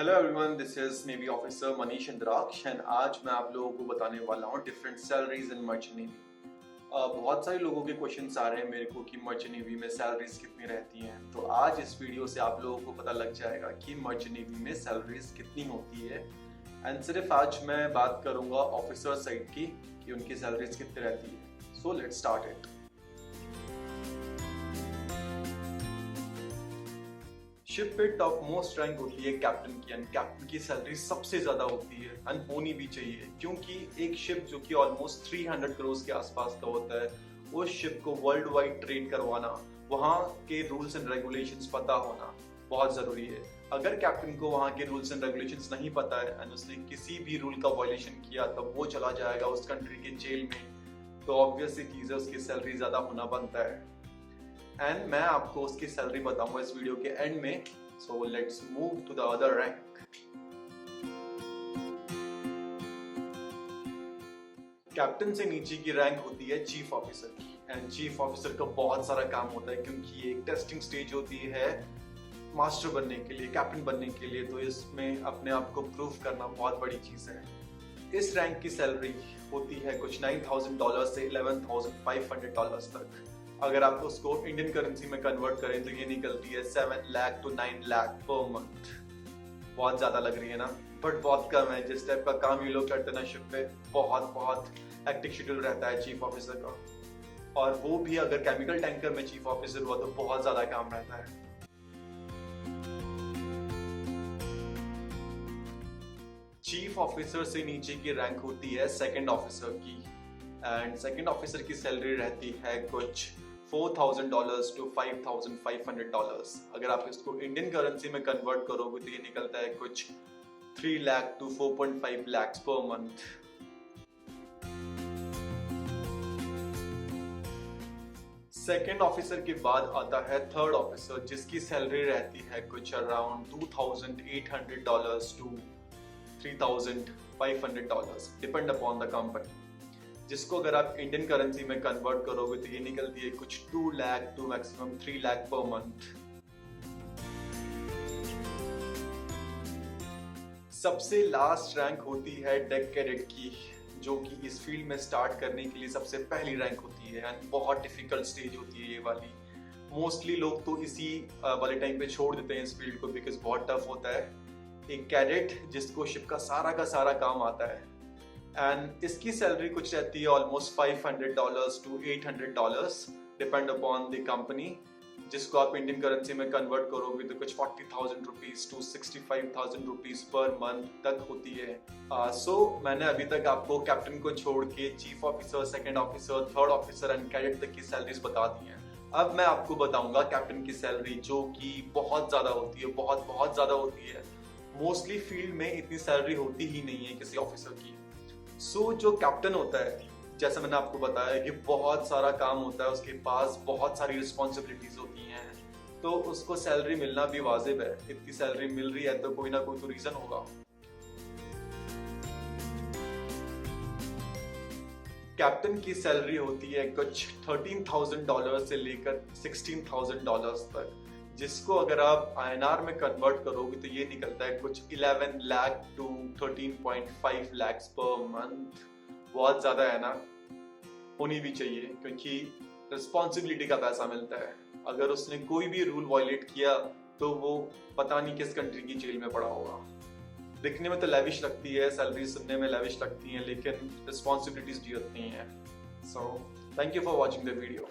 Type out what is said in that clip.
Hello everyone, this is navy officer Manish Indraksh and आज मैं आप लोगों को बताने वाला हूँ different salaries in merchant navy. बहुत सारे लोगों के क्वेश्चंस आ रहे हैं मेरे को कि मर्चेंट नेवी में सैलरीज कितनी रहती हैं। तो आज इस वीडियो से आप लोगों को पता लग जाएगा कि मर्चेंट नेवी में सैलरीज कितनी होती है। एंड सिर्फ आज मैं बात करूंगा ऑफिसर साइड की कि उनकी सैलरीज कितनी रहती है। So let's start it. Ship पे टॉप मोस्ट रैंक होती है कैप्टन की एंड कैप्टन की सैलरी सबसे ज्यादा होती है एंड होनी भी चाहिए, क्योंकि एक शिप जो कि ऑलमोस्ट 300 करोड़ के आसपास का होता है, उस शिप को वर्ल्ड वाइड ट्रेड करवाना, वहाँ के रूल्स एंड रेगुलेशंस पता होना बहुत जरूरी है। अगर कैप्टन को वहाँ के रूल्स एंड रेगुलेशंस नहीं पता है एंड उसने किसी भी रूल का वायलेशन किया तो वो चला जाएगा उस कंट्री के जेल में। तो ऑब्वियस सी चीज है, उसकी सैलरी ज्यादा होना बनता है एंड मैं आपको उसकी सैलरी बताऊंगा इस वीडियो के एंड में। So let's move to the other rank. Captain से नीचे की रैंक होती है चीफ ऑफिसर की एंड चीफ ऑफिसर का बहुत सारा काम होता है, क्योंकि ये एक टेस्टिंग स्टेज होती है मास्टर बनने के लिए, कैप्टन बनने के लिए। तो इसमें अपने आप को प्रूव करना बहुत बड़ी चीज है। इस रैंक की सैलरी होती है कुछ $9,000 से $11,500 तक। अगर आप उसको इंडियन करेंसी में कन्वर्ट करें तो ये निकलती है 7 lakh to 9 lakh per month. बहुत ज्यादा लग रही है ना, बट बहुत कम है। जिस टाइप का काम ये लोग करते हैं ना शिप पे, बहुत हेक्टिक शेड्यूल रहता है चीफ ऑफिसर का, और वो भी अगर केमिकल टैंकर में चीफ ऑफिसर हुआ तो बहुत ज्यादा काम रहता है। चीफ ऑफिसर से नीचे की रैंक होती है सेकंड ऑफिसर की एंड सेकंड ऑफिसर की सैलरी रहती है कुछ $4,000 to $5,500। अगर आप इसको इंडियन करेंसी में कन्वर्ट करोगे तो ये निकलता है कुछ 3 lakh to 4.5 lakh per month. Second officer के बाद आता है थर्ड ऑफिसर, जिसकी सैलरी रहती है कुछ around $2,800 to $3,500 depend upon the company. जिसको अगर आप इंडियन करेंसी में कन्वर्ट करोगे तो ये निकलती है कुछ 2 lakh to maximum 3 lakh per month. सबसे लास्ट रैंक होती है डेक कैडेट की, जो कि इस फील्ड में स्टार्ट करने के लिए सबसे पहली रैंक होती है एंड बहुत डिफिकल्ट स्टेज होती है ये वाली। मोस्टली लोग तो इसी वाले टाइम पे छोड़ देते हैं इस फील्ड को, बिकॉज बहुत टफ होता है। एक कैडेट जिसको शिप का सारा काम आता है एंड इसकी सैलरी कुछ रहती है almost $500 to $800 depend upon the company. जिसको आप इंडियन करेंसी में कन्वर्ट करोगे तो कुछ ₹40,000 to ₹65,000 पर मंथ तक होती है। सो मैंने अभी तक आपको कैप्टन को छोड़ के chief officer, second officer, third officer and cadet तक की सैलरीज बता दी हैं। अब मैं आपको बताऊंगा कैप्टन की सैलरी, जो कि बहुत ज्यादा होती है, बहुत ज्यादा होती है। मोस्टली फील्ड में इतनी सैलरी होती ही नहीं है किसी ऑफिसर की। सो जो कैप्टन होता है, जैसे मैंने आपको बताया कि बहुत सारा काम होता है, उसके पास बहुत सारी रिस्पॉन्सिबिलिटीज होती हैं, तो उसको सैलरी मिलना भी वाजिब है। इतनी सैलरी मिल रही है तो कोई ना कोई तो रीजन होगा। कैप्टन की सैलरी होती है कुछ $13,000 से लेकर $16,000 तक, जिसको अगर आप INR में कन्वर्ट करोगे तो ये निकलता है कुछ 11 lakh to 13.5 lakh per month. बहुत ज्यादा है ना, होनी भी चाहिए, क्योंकि रिस्पॉन्सिबिलिटी का पैसा मिलता है। अगर उसने कोई भी रूल वायलेट किया तो वो पता नहीं किस कंट्री की जेल में पड़ा होगा। दिखने में तो लेविश लगती है, सैलरी सुनने में लेविश लगती है, लेकिन रिस्पॉन्सिबिलिटीज भी उतनी है। So thank you for watching the video.